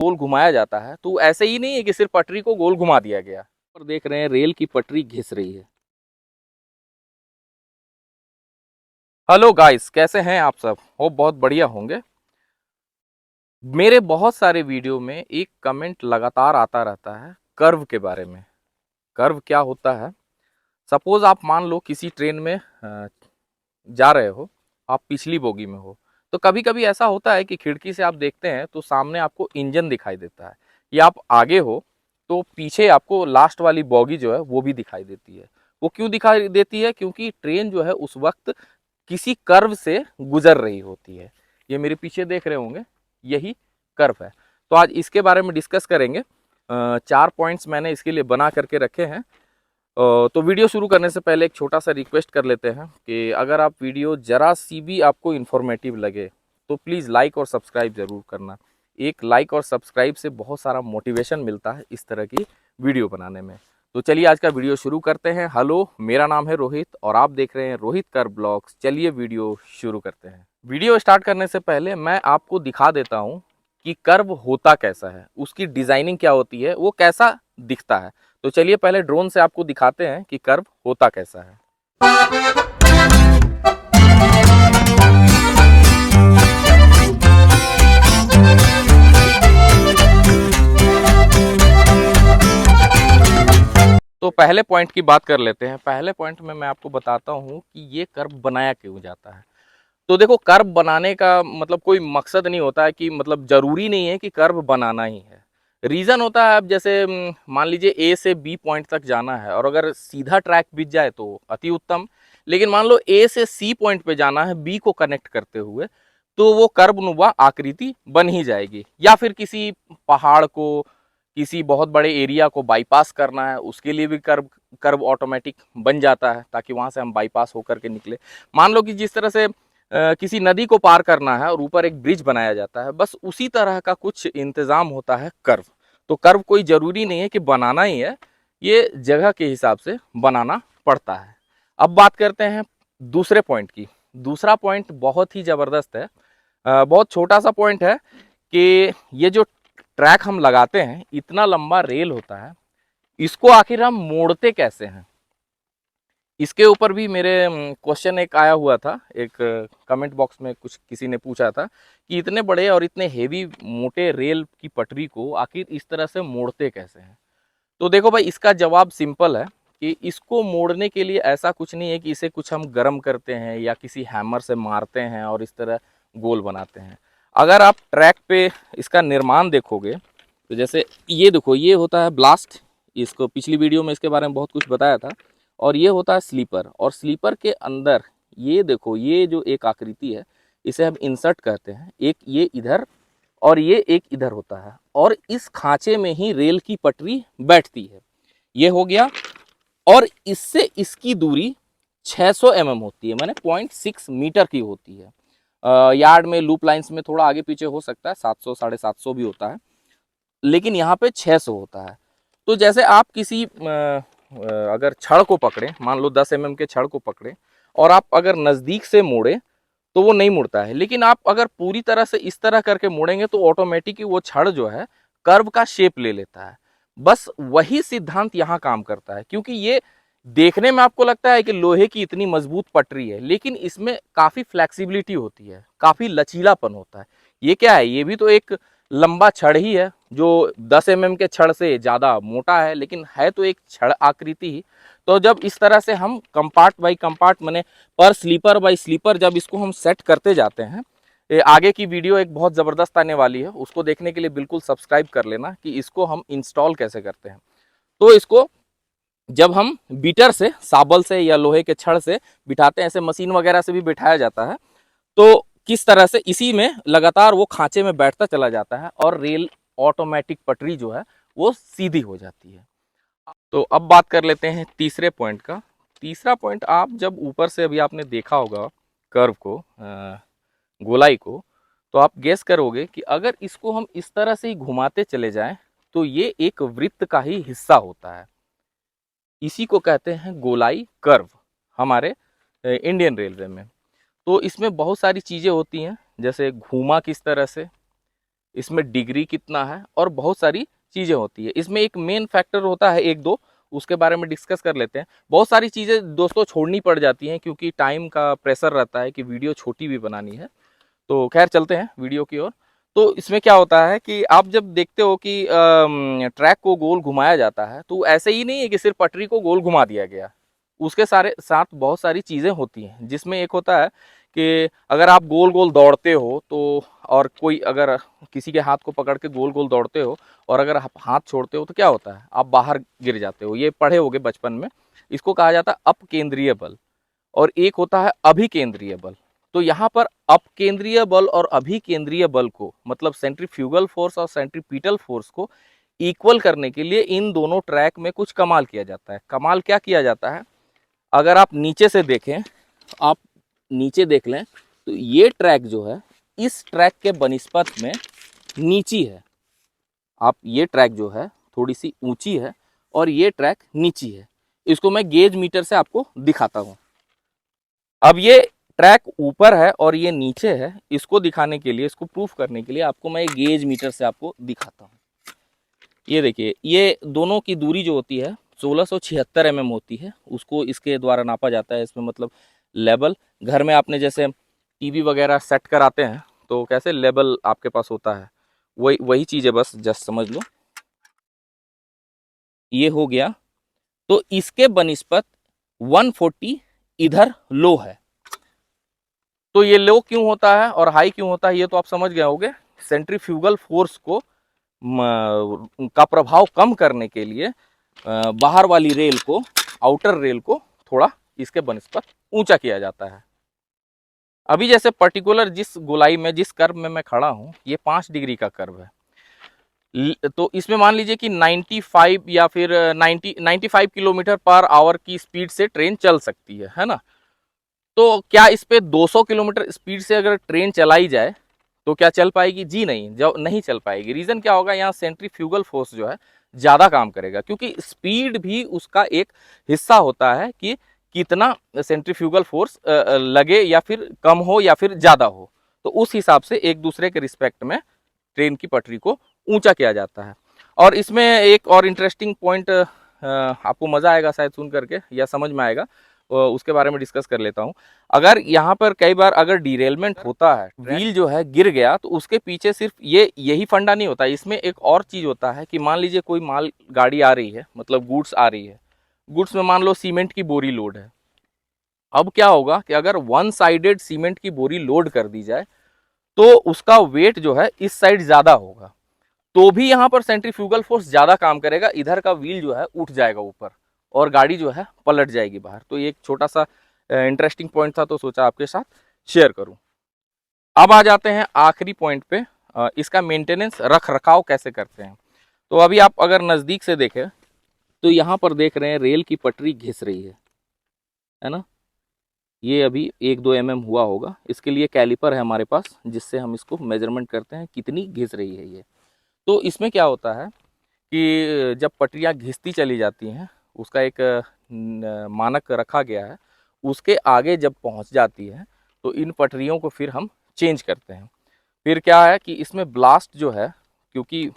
गोल घुमाया जाता है, तो ऐसे ही नहीं है कि सिर्फ पटरी को गोल घुमा दिया गया। और देख रहे हैं रेल की पटरी घिस रही है। हेलो गाइस, कैसे हैं आप सब? होप बहुत बढ़िया होंगे। मेरे बहुत सारे वीडियो में एक कमेंट लगातार आता रहता है कर्व के बारे में। कर्व क्या होता है? सपोज आप मान लो किसी ट्रेन में जा रहे हो, आप पिछली बोगी में हो, तो कभी कभी ऐसा होता है कि खिड़की से आप देखते हैं तो सामने आपको इंजन दिखाई देता है, या आप आगे हो तो पीछे आपको लास्ट वाली बोगी जो है वो भी दिखाई देती है। वो क्यों दिखाई देती है? क्योंकि ट्रेन जो है उस वक्त किसी कर्व से गुजर रही होती है। ये मेरे पीछे देख रहे होंगे, यही कर्व है। तो आज इसके बारे में डिस्कस करेंगे। 4 पॉइंट्स मैंने इसके लिए बना करके रखे हैं। तो वीडियो शुरू करने से पहले एक छोटा सा रिक्वेस्ट कर लेते हैं कि अगर आप वीडियो ज़रा सी भी आपको इन्फॉर्मेटिव लगे तो प्लीज़ लाइक और सब्सक्राइब ज़रूर करना। एक लाइक और सब्सक्राइब से बहुत सारा मोटिवेशन मिलता है इस तरह की वीडियो बनाने में। तो चलिए आज का वीडियो शुरू करते हैं। हेलो, मेरा नाम है रोहित और आप देख रहे हैं रोहित कर ब्लॉग्स। चलिए वीडियो शुरू करते हैं। वीडियो स्टार्ट करने से पहले मैं आपको दिखा देता हूँ कि कर्व होता कैसा है, उसकी डिज़ाइनिंग क्या होती है, वो कैसा दिखता है। तो चलिए पहले ड्रोन से आपको दिखाते हैं कि कर्व होता कैसा है। तो पहले पॉइंट की बात कर लेते हैं। पहले पॉइंट में मैं आपको बताता हूँ कि ये कर्व बनाया क्यों जाता है। तो देखो, कर्व बनाने का मतलब कोई मकसद नहीं होता है कि मतलब ज़रूरी नहीं है कि कर्व बनाना ही है। रीज़न होता है, अब जैसे मान लीजिए ए से बी पॉइंट तक जाना है और अगर सीधा ट्रैक बीत जाए तो अति उत्तम। लेकिन मान लो ए से सी पॉइंट पे जाना है बी को कनेक्ट करते हुए, तो वो कर्वनुमा आकृति बन ही जाएगी। या फिर किसी पहाड़ को, किसी बहुत बड़े एरिया को बाईपास करना है, उसके लिए भी कर्व कर्व ऑटोमेटिक बन जाता है ताकि वहाँ से हम बाईपास होकर के निकले। मान लो कि जिस तरह से किसी नदी को पार करना है और ऊपर एक ब्रिज बनाया जाता है, बस उसी तरह का कुछ इंतज़ाम होता है कर्व। तो कर्व कोई ज़रूरी नहीं है कि बनाना ही है, ये जगह के हिसाब से बनाना पड़ता है। अब बात करते हैं दूसरे पॉइंट की। दूसरा पॉइंट बहुत ही ज़बरदस्त है। बहुत छोटा सा पॉइंट है कि ये जो ट्रैक हम लगाते हैं, इतना लंबा रेल होता है, इसको आखिर हम मोड़ते कैसे हैं? इसके ऊपर भी मेरे क्वेश्चन एक आया हुआ था, एक कमेंट बॉक्स में कुछ किसी ने पूछा था कि इतने बड़े और इतने हेवी मोटे रेल की पटरी को आखिर इस तरह से मोड़ते कैसे हैं? तो देखो भाई, इसका जवाब सिंपल है कि इसको मोड़ने के लिए ऐसा कुछ नहीं है कि इसे कुछ हम गर्म करते हैं या किसी हैमर से मारते हैं और इस तरह गोल बनाते हैं। अगर आप ट्रैक पे इसका निर्माण देखोगे तो जैसे ये देखो, ये होता है ब्लास्ट। इसको पिछली वीडियो में इसके बारे में बहुत कुछ बताया था। और ये होता है स्लीपर, और स्लीपर के अंदर ये देखो, ये जो एक आकृति है इसे हम इंसर्ट कहते हैं। एक ये इधर और ये एक इधर होता है, और इस खांचे में ही रेल की पटरी बैठती है। ये हो गया। और इससे इसकी दूरी 600 mm होती है, माने 0.6 मीटर की होती है। यार्ड में लूप लाइंस में थोड़ा आगे पीछे हो सकता है, 700 750 भी होता है, लेकिन यहाँ पे 600 होता है। तो जैसे आप किसी अगर छड़ को पकड़े, मान लो 10 mm के छड़ को पकड़े और आप अगर नज़दीक से मोड़े तो वो नहीं मुड़ता है, लेकिन आप अगर पूरी तरह से इस तरह करके मोड़ेंगे तो ऑटोमेटिक वो छड़ जो है कर्व का शेप ले लेता है। बस वही सिद्धांत यहाँ काम करता है, क्योंकि ये देखने में आपको लगता है कि लोहे की इतनी मजबूत पटरी है, लेकिन इसमें काफ़ी फ्लेक्सिबिलिटी होती है, काफ़ी लचीलापन होता है। ये क्या है? ये भी तो एक लंबा छड़ ही है जो 10 mm के छड़ से ज़्यादा मोटा है, लेकिन है तो एक छड़ आकृति ही। तो जब इस तरह से हम कंपार्ट बाई कंपार्ट, माने पर स्लीपर बाई स्लीपर, जब इसको हम सेट करते जाते हैं, आगे की वीडियो एक बहुत ज़बरदस्त आने वाली है, उसको देखने के लिए बिल्कुल सब्सक्राइब कर लेना कि इसको हम इंस्टॉल कैसे करते हैं। तो इसको जब हम बीटर से, साबल से या लोहे के छड़ से बिठाते हैं, ऐसे मशीन वगैरह से भी बिठाया जाता है, तो किस तरह से इसी में लगातार वो खांचे में बैठता चला जाता है और रेल ऑटोमेटिक पटरी जो है वो सीधी हो जाती है। तो अब बात कर लेते हैं तीसरे पॉइंट का। तीसरा पॉइंट, आप जब ऊपर से अभी आपने देखा होगा कर्व को, गोलाई को, तो आप गेस करोगे कि अगर इसको हम इस तरह से ही घुमाते चले जाएं तो ये एक वृत्त का ही हिस्सा होता है। इसी को कहते हैं गोलाई कर्व हमारे इंडियन रेलवे में। तो इसमें बहुत सारी चीज़ें होती हैं, जैसे घूमा किस तरह से, इसमें डिग्री कितना है और बहुत सारी चीज़ें होती है। इसमें एक मेन फैक्टर होता है एक दो, उसके बारे में डिस्कस कर लेते हैं। बहुत सारी चीज़ें दोस्तों छोड़नी पड़ जाती हैं क्योंकि टाइम का प्रेशर रहता है कि वीडियो छोटी भी बनानी है। तो खैर चलते हैं वीडियो की ओर। तो इसमें क्या होता है कि आप जब देखते हो कि ट्रैक को गोल घुमाया जाता है तो ऐसे ही नहीं है कि सिर्फ पटरी को गोल घुमा दिया गया, उसके सारे साथ बहुत सारी चीज़ें होती हैं, जिसमें एक होता है कि अगर आप गोल गोल दौड़ते हो तो, और कोई अगर किसी के हाथ को पकड़ के गोल गोल दौड़ते हो और अगर आप हाथ छोड़ते हो तो क्या होता है, आप बाहर गिर जाते हो। ये पढ़े होगे बचपन में। इसको कहा जाता है अपकेंद्रीय बल, और एक होता है अभिकेंद्रीय बल। तो यहाँ पर अपकेंद्रीय बल और अभिकेंद्रीय बल को, मतलब सेंट्रीफ्यूगल फोर्स और सेंट्रीपिटल फोर्स को इक्वल करने के लिए इन दोनों ट्रैक में कुछ कमाल किया जाता है। कमाल क्या किया जाता है, अगर आप नीचे से देखें, आप नीचे देख लें तो ये ट्रैक जो है इस ट्रैक के बनिस्पत में नीची है। आप ये ट्रैक जो है थोड़ी सी ऊंची है और ये ट्रैक नीची है। इसको मैं गेज मीटर से आपको दिखाता हूँ। अब ये ट्रैक ऊपर है और ये नीचे है, इसको दिखाने के लिए, इसको प्रूफ करने के लिए आपको मैं गेज मीटर से आपको दिखाता हूँ। ये देखिए, ये दोनों की दूरी जो होती है 1676 mm होती है, उसको इसके द्वारा नापा जाता है। इसमें मतलब लेवल, घर में आपने जैसे टीवी वगैरह सेट कराते हैं तो कैसे लेवल आपके पास होता है, वही वही चीज़ है, बस जस्ट समझ लो। ये हो गया। तो इसके बनिस्पत 140 इधर लो है। तो ये लो क्यों होता है और हाई क्यों होता है ये तो आप समझ गए होंगे। सेंट्रीफ्यूगल फोर्स को का प्रभाव कम करने के लिए बाहर वाली रेल को, आउटर रेल को थोड़ा इसके बनिस्पत ऊंचा किया जाता है। अभी जैसे पर्टिकुलर जिस गोलाई में, जिस कर्व में मैं खड़ा हूं, ये 5 डिग्री का कर्व है। तो इसमें मान लीजिए कि 95 या फिर 95 किलोमीटर पर आवर की स्पीड से ट्रेन चल सकती है ना। तो क्या इस पे 200 किलोमीटर स्पीड से अगर ट्रेन चलाई जाए तो क्या चल पाएगी? जी नहीं, जो नहीं चल पाएगी। रीजन क्या होगा, यहाँ सेंट्रीफ्यूगल फोर्स जो है ज्यादा काम करेगा, क्योंकि स्पीड भी उसका एक हिस्सा होता है कि कितना सेंट्रीफ्यूगल फोर्स लगे, या फिर कम हो या फिर ज्यादा हो। तो उस हिसाब से एक दूसरे के रिस्पेक्ट में ट्रेन की पटरी को ऊंचा किया जाता है। और इसमें एक और इंटरेस्टिंग पॉइंट, आपको मजा आएगा शायद सुन करके या समझ में आएगा, उसके बारे में डिस्कस कर लेता हूँ। अगर यहाँ पर कई बार अगर डिरेलमेंट होता है, व्हील जो है गिर गया, तो उसके पीछे सिर्फ यही फंडा नहीं होता, इसमें एक और चीज होता है कि मान लीजिए कोई माल गाड़ी आ रही है, मतलब गुड्स आ रही है, गुड्स में मान लो सीमेंट की बोरी लोड है। अब क्या होगा कि अगर वन साइडेड सीमेंट की बोरी लोड कर दी जाए तो उसका वेट जो है इस साइड ज्यादा होगा, तो भी यहाँ पर सेंट्रीफ्यूगल फोर्स ज्यादा काम करेगा, इधर का व्हील जो है उठ जाएगा ऊपर और गाड़ी जो है पलट जाएगी बाहर। तो ये एक छोटा सा इंटरेस्टिंग पॉइंट था, तो सोचा आपके साथ शेयर करूं। अब आ जाते हैं आखिरी पॉइंट पे, इसका मेंटेनेंस, रख रखाव कैसे करते हैं। तो अभी आप अगर नज़दीक से देखें तो यहाँ पर देख रहे हैं रेल की पटरी घिस रही है ना। ये अभी 1-2 mm हुआ होगा। इसके लिए कैलिपर है हमारे पास, जिससे हम इसको मेजरमेंट करते हैं कितनी घिस रही है ये। तो इसमें क्या होता है कि जब पटरियाँ घिसती चली जाती हैं, उसका एक मानक रखा गया है, उसके आगे जब पहुंच जाती है तो इन पटरियों को फिर हम चेंज करते हैं। फिर क्या है कि इसमें ब्लास्ट जो है, क्योंकि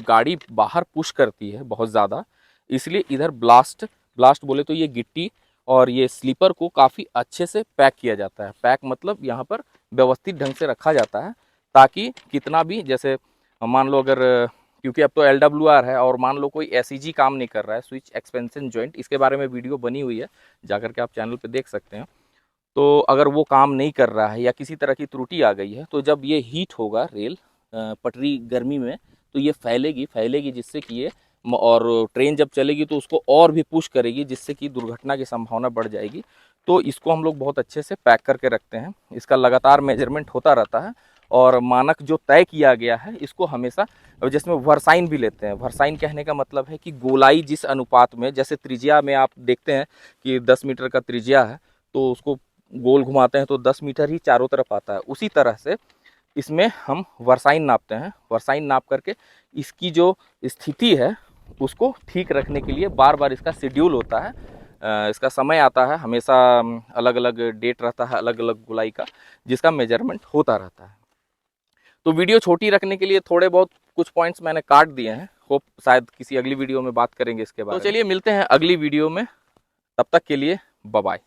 गाड़ी बाहर पुश करती है बहुत ज़्यादा, इसलिए इधर ब्लास्ट, ब्लास्ट बोले तो ये गिट्टी और ये स्लीपर को काफ़ी अच्छे से पैक किया जाता है। पैक मतलब यहाँ पर व्यवस्थित ढंग से रखा जाता है, ताकि कितना भी, जैसे मान लो अगर, क्योंकि अब तो LWR है, और मान लो कोई SEG काम नहीं कर रहा है, स्विच एक्सपेंशन जॉइंट, इसके बारे में वीडियो बनी हुई है, जाकर के आप चैनल पे देख सकते हैं। तो अगर वो काम नहीं कर रहा है या किसी तरह की त्रुटि आ गई है, तो जब ये हीट होगा रेल, पटरी गर्मी में, तो ये फैलेगी फैलेगी, जिससे कि ये, और ट्रेन जब चलेगी तो उसको और भी पुश करेगी, जिससे कि दुर्घटना की संभावना बढ़ जाएगी। तो इसको हम लोग बहुत अच्छे से पैक करके रखते हैं। इसका लगातार मेजरमेंट होता रहता है, और मानक जो तय किया गया है इसको हमेशा, जिसमें वर्साइन भी लेते हैं। वर्साइन कहने का मतलब है कि गोलाई जिस अनुपात में, जैसे त्रिज्या में आप देखते हैं कि 10 मीटर का त्रिज्या है, तो उसको गोल घुमाते हैं तो 10 मीटर ही चारों तरफ आता है। उसी तरह से इसमें हम वर्साइन नापते हैं। वर्साइन नाप करके इसकी जो स्थिति है उसको ठीक रखने के लिए बार बार इसका शेड्यूल होता है, इसका समय आता है, हमेशा अलग अलग डेट रहता है अलग अलग गोलाई का, जिसका मेजरमेंट होता रहता है। तो वीडियो छोटी रखने के लिए थोड़े बहुत कुछ पॉइंट्स मैंने काट दिए हैं। होप शायद किसी अगली वीडियो में बात करेंगे इसके बारे में। तो चलिए मिलते हैं अगली वीडियो में, तब तक के लिए बाय बाय।